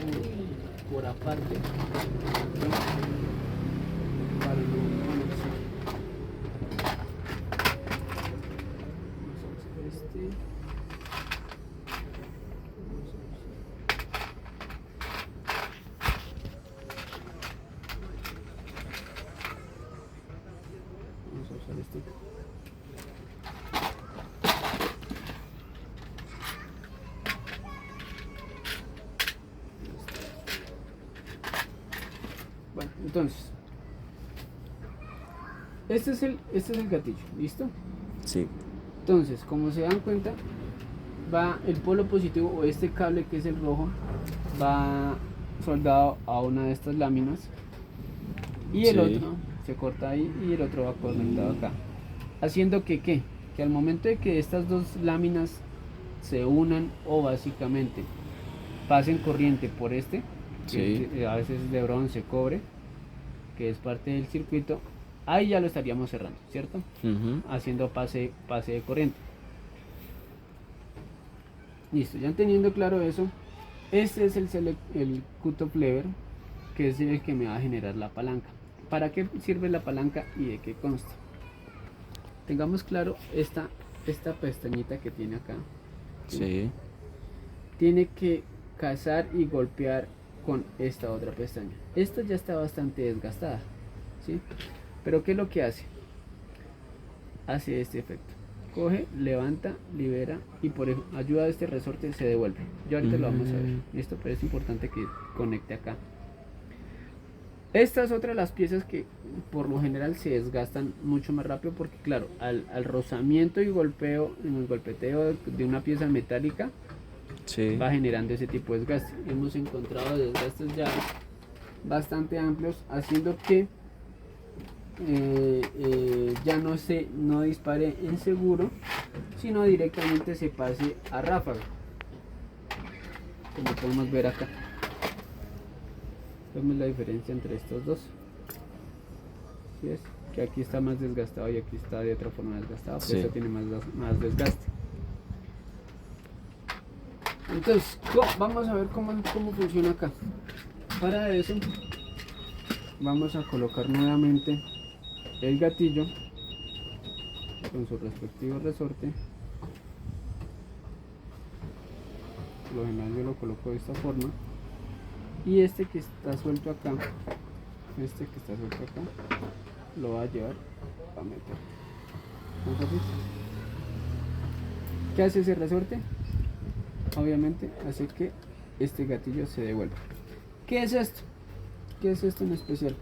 por aparte, ¿no? Para no ponerse. Vamos a hacer este. Vamos a usar este. Bueno, entonces, este es el gatillo, ¿listo? Sí. Entonces, como se dan cuenta, va el polo positivo o este cable que es el rojo, va soldado a una de estas láminas y el Sí. otro se corta ahí y el otro va conectado acá, haciendo que ¿qué? Que al momento de que estas dos láminas se unan o básicamente pasen corriente por este, Sí. que a veces es de bronce, cobre, que es parte del circuito, ahí ya lo estaríamos cerrando, ¿cierto? Haciendo pase de corriente. Listo, ya teniendo claro eso, este es el cut-off lever, que es el que me va a generar la palanca. ¿Para qué sirve la palanca y de qué consta? Tengamos claro esta pestañita que tiene acá. Sí. Tiene que cazar y golpear con esta otra pestaña. Esta ya está bastante desgastada, ¿sí? Pero ¿qué es lo que hace? Hace este efecto. Coge, levanta, libera y por ayuda de este resorte se devuelve. Ya ahorita lo vamos a ver. Listo, pero es importante que conecte acá. Esta es otra de las piezas que por lo general se desgastan mucho más rápido porque claro, al rozamiento y golpeo, en el golpeteo de una pieza metálica, Sí. va generando ese tipo de desgaste. Hemos encontrado desgastes ya bastante amplios, haciendo que ya no dispare en seguro, sino directamente se pase a ráfaga, como podemos ver acá. Vemos la diferencia entre estos dos. ¿Sí es? Que aquí está más desgastado y aquí está de otra forma desgastado, pero Sí. este tiene más desgaste. Entonces, vamos a ver cómo funciona acá. Para eso, vamos a colocar nuevamente el gatillo con su respectivo resorte. Por lo general yo lo coloco de esta forma. Y este que está suelto acá, lo va a llevar a meter. Entonces, ¿qué hace ese resorte? Obviamente hace que este gatillo se devuelva. ¿Qué es esto? ¿Qué es esto en especial?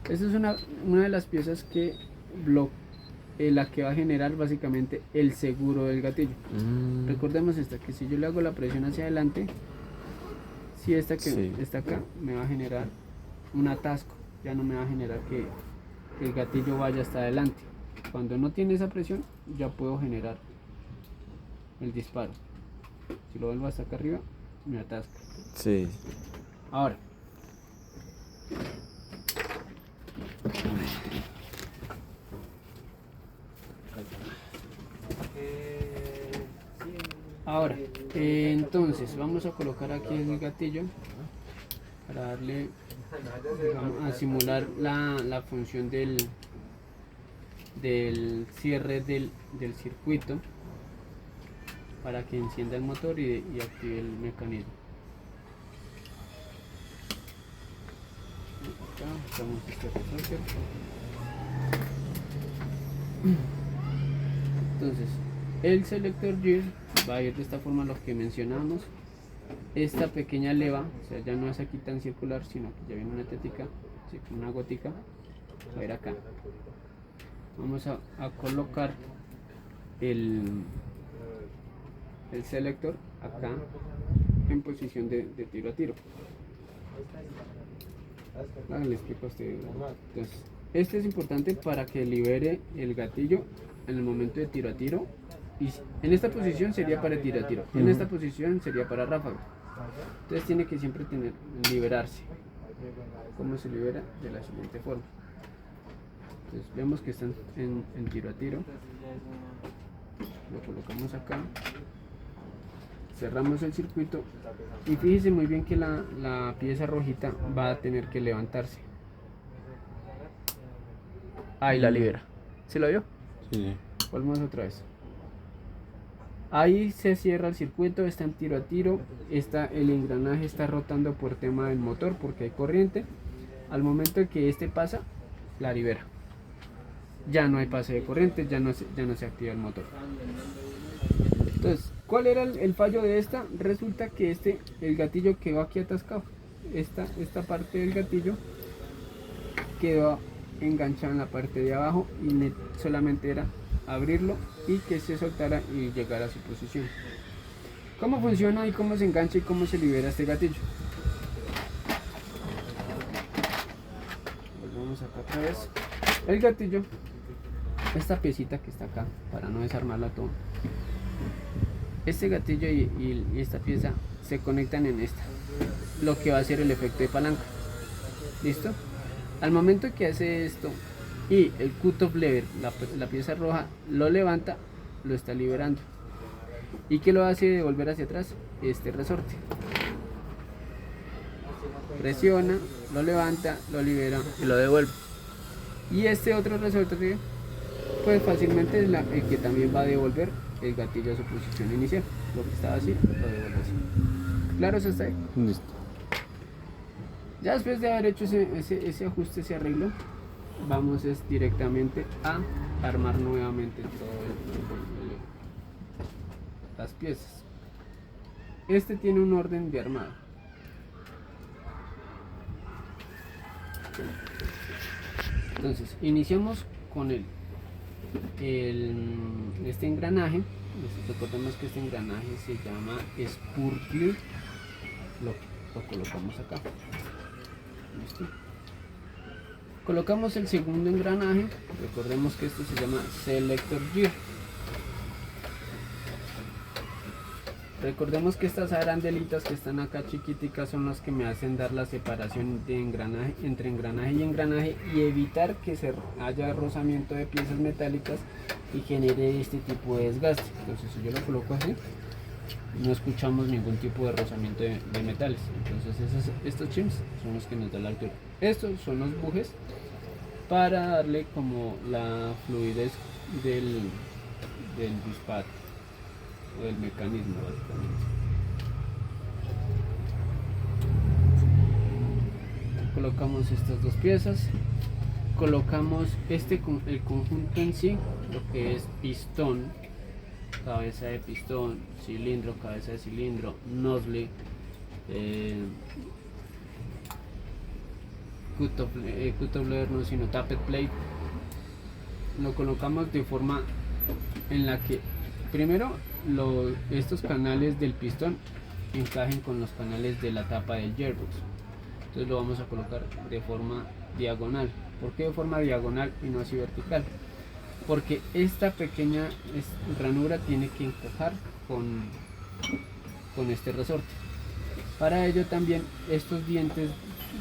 Esta es una de las piezas que la que va a generar básicamente el seguro del gatillo. Recordemos esta, que si yo le hago la presión hacia adelante, si esta que Sí. está acá me va a generar un atasco, ya no me va a generar que el gatillo vaya hasta adelante. Cuando no tiene esa presión, ya puedo generar el disparo. Si lo vuelvo hasta acá arriba, me atasca. Sí. Ahora, entonces vamos a colocar aquí el gatillo para darle vamos a simular la función del cierre del circuito para que encienda el motor y active el mecanismo. Acá estamos este resorte. Entonces el selector gear va a ir de esta forma, lo que mencionamos. Esta pequeña leva, o sea, ya no es aquí tan circular, sino que ya viene una tetica, así como una gótica, va a ir acá. Vamos a colocar el selector acá en posición de tiro a tiro. Le explico a usted. Entonces, este es importante para que libere el gatillo en el momento de tiro a tiro. Y en esta posición sería para tiro a tiro, en esta posición sería para ráfaga. Entonces tiene que siempre liberarse. ¿Cómo se libera? De la siguiente forma. Entonces vemos que están en tiro a tiro. Lo colocamos acá. Cerramos el circuito. Y fíjese muy bien que la pieza rojita va a tener que levantarse. Ahí la libera. ¿Se lo vio? Sí. Volvemos otra vez. Ahí se cierra el circuito, está en tiro a tiro, el engranaje está rotando por tema del motor porque hay corriente. Al momento de que este pasa, la libera. Ya no hay pase de corriente, ya no se activa el motor. Entonces, ¿cuál era el fallo de esta? Resulta que el gatillo quedó aquí atascado. Esta parte del gatillo quedó enganchada en la parte de abajo y solamente era abrirlo y que se soltara y llegara a su posición. ¿Cómo funciona y cómo se engancha y cómo se libera este gatillo? Volvemos acá otra vez. El gatillo, esta piecita que está acá, para no desarmarla todo, este gatillo y esta pieza se conectan en esta, lo que va a hacer el efecto de palanca. ¿Listo? Al momento que hace esto y el cut-off lever, la pieza roja, lo levanta, lo está liberando. ¿Y qué lo hace devolver hacia atrás? Este resorte. Presiona, lo levanta, lo libera y lo devuelve. Y este otro resorte, pues fácilmente es el que también va a devolver el gatillo a su posición inicial. Lo que estaba así, lo devuelve así. ¿Claro eso está ahí? Listo. Ya después de haber hecho ese ajuste, ese arreglo, vamos directamente a armar nuevamente las piezas. Este tiene un orden de armado. Entonces iniciamos con este engranaje. Recordemos que este engranaje se llama Spur-Clear. Lo colocamos acá. ¿Listo? Colocamos el segundo engranaje. Recordemos que esto se llama Selector Gear. Recordemos que estas arandelitas que están acá chiquiticas son las que me hacen dar la separación de engranaje entre engranaje y evitar que haya rozamiento de piezas metálicas y genere este tipo de desgaste. Entonces si yo lo coloco así, no escuchamos ningún tipo de rozamiento de metales. Entonces estos chims son los que nos dan la altura. Estos son los bujes para darle como la fluidez del disparo o del mecanismo básicamente. Colocamos estas dos piezas, colocamos el conjunto en sí, lo que es pistón, cabeza de pistón, cilindro, cabeza de cilindro, nozzle, cut-off lever, no, sino tappet plate. Lo colocamos de forma en la que primero estos canales del pistón encajen con los canales de la tapa del gearbox. Entonces lo vamos a colocar de forma diagonal. ¿Por qué de forma diagonal y no así vertical? Porque esta pequeña ranura tiene que encajar con este resorte. Para ello también estos dientes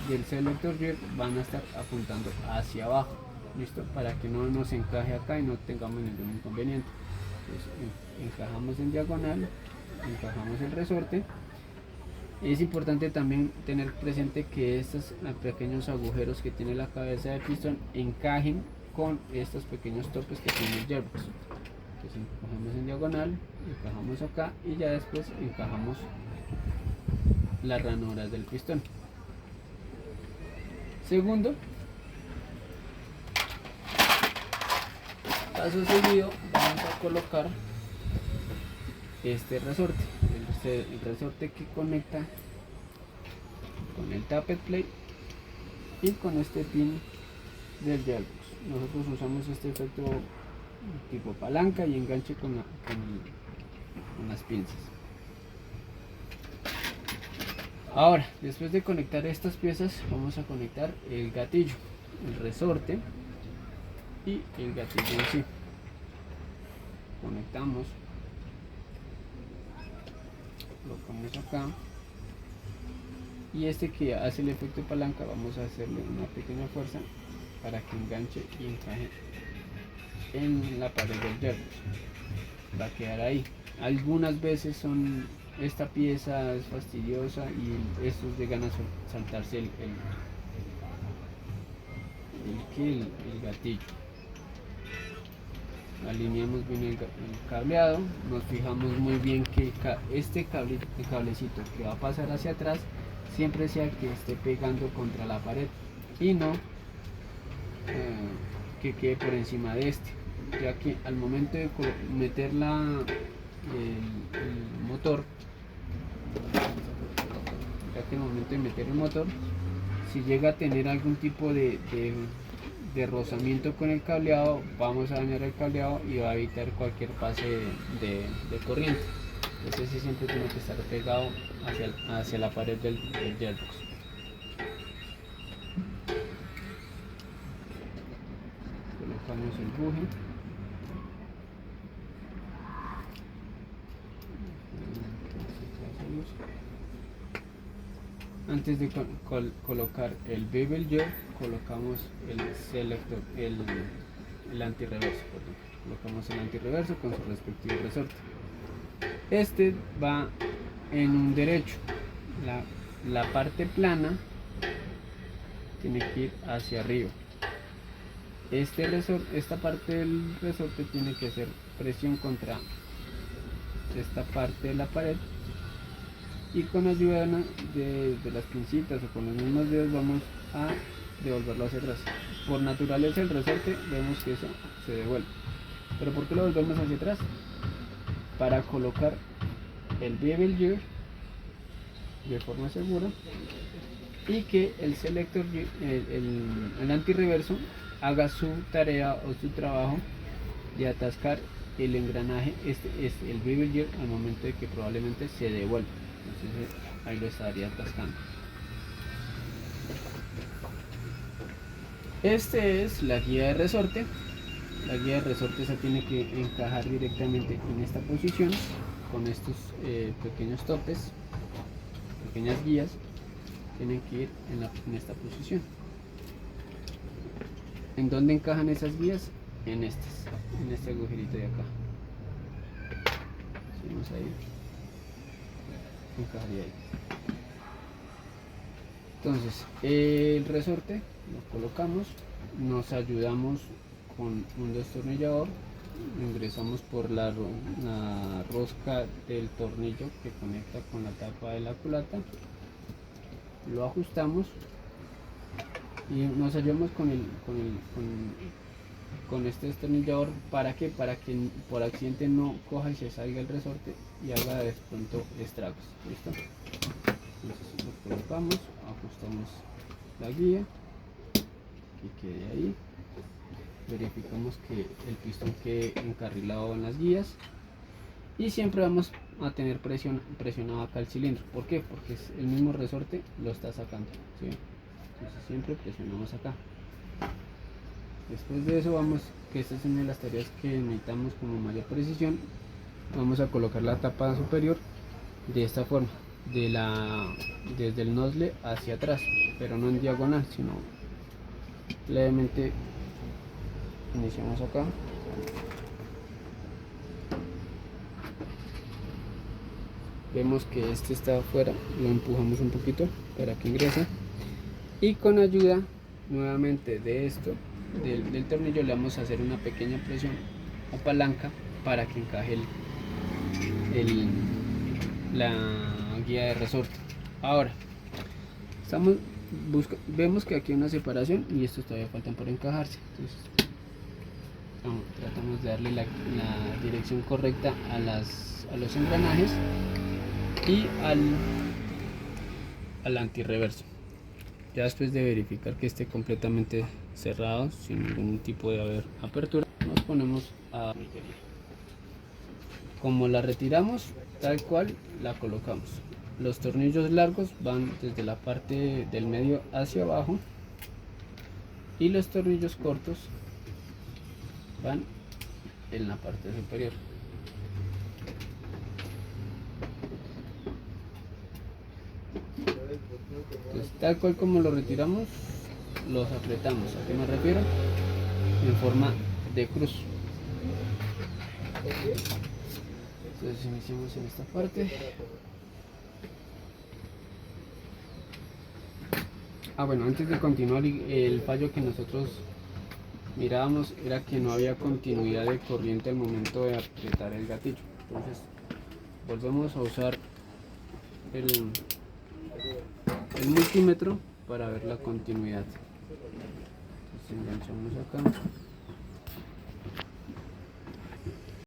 del selector gear van a estar apuntando hacia abajo. ¿Listo? Para que no nos encaje acá y no tengamos ningún inconveniente. Entonces, encajamos en diagonal, encajamos el resorte Es importante también tener presente que estos pequeños agujeros que tiene la cabeza de pistón encajen con estos pequeños topes que tiene el gearbox. Entonces encajamos en diagonal, encajamos acá y ya después encajamos las ranuras del pistón. Segundo, paso seguido, vamos a colocar este resorte, el resorte que conecta con el tappet plate y con este pin del gearbox. Nosotros usamos este efecto tipo palanca y enganche con las pinzas. Ahora, después de conectar estas piezas, vamos a conectar el gatillo, el resorte y el gatillo en sí. Conectamos, lo ponemos acá, y este que hace el efecto de palanca vamos a hacerle una pequeña fuerza para que enganche y encaje en la pared del gearbox. Va a quedar ahí. Algunas veces esta pieza es fastidiosa y estos llegan a saltarse el gatillo. Alineamos bien el cableado, nos fijamos muy bien que este cablecito que va a pasar hacia atrás siempre sea que esté pegando contra la pared y no que quede por encima de este, ya que al momento de meter el motor, si llega a tener algún tipo de rozamiento con el cableado, vamos a dañar el cableado y va a evitar cualquier pase de corriente. Entonces sí, siempre tiene que estar pegado hacia la pared del gearbox. Colocamos el buje. Antes de colocar el bevel gear, colocamos el selector, el antirreverso, perdón. Colocamos el antirreverso con su respectivo resorte. Este va en un derecho. La parte plana tiene que ir hacia arriba. Esta parte del resorte tiene que hacer presión contra esta parte de la pared, y con ayuda de las pincitas o con los mismos dedos vamos a devolverlo hacia atrás. Por naturaleza el resorte vemos que eso se devuelve, pero ¿por qué lo volvemos hacia atrás? Para colocar el bevel gear de forma segura y que el selector, el antirreverso, haga su tarea o su trabajo de atascar el engranaje, el bevel gear, al momento de que probablemente se devuelva. Entonces ahí lo estaría atascando. Este es la guía de resorte. La guía de resorte se tiene que encajar directamente en esta posición con estos pequeños topes, pequeñas guías. Tienen que ir en esta posición. ¿En dónde encajan esas guías? En este agujerito de acá. Vamos a ir. Encajaría ahí. Entonces el resorte lo colocamos, nos ayudamos con un destornillador, ingresamos por la rosca del tornillo que conecta con la tapa de la culata, lo ajustamos y nos ayudamos con este destornillador. ¿Para qué? Para que por accidente no coja y se salga el resorte y haga de pronto estragos. ¿Listo? Entonces lo colocamos, ajustamos la guía, que quede ahí, verificamos que el pistón quede encarrilado en las guías y siempre vamos a tener presionado acá el cilindro. ¿Por qué? Porque el mismo resorte lo está sacando, ¿sí? Entonces siempre presionamos acá. Después de eso que esta es una de las tareas que necesitamos como mayor precisión, vamos a colocar la tapa superior de esta forma, desde el nozzle hacia atrás, pero no en diagonal, sino levemente. Iniciamos acá, vemos que este está afuera, lo empujamos un poquito para que ingrese y con ayuda nuevamente de esto, del tornillo, le vamos a hacer una pequeña presión o palanca para que encaje la guía de resorte. Ahora vemos que aquí hay una separación y estos todavía faltan por encajarse, entonces tratamos de darle la dirección correcta a los engranajes y al antirreverso. Ya después de verificar que esté completamente cerrado sin ningún tipo de apertura, nos ponemos a como la retiramos, tal cual la colocamos. Los tornillos largos van desde la parte del medio hacia abajo y los tornillos cortos van en la parte superior. Entonces, tal cual como lo retiramos, los apretamos. ¿A qué me refiero? En forma de cruz. Entonces iniciamos en esta parte. Bueno, antes de continuar, el fallo que nosotros mirábamos era que no había continuidad de corriente al momento de apretar el gatillo. Entonces volvemos a usar el multímetro para ver la continuidad. Entonces enganchamos acá.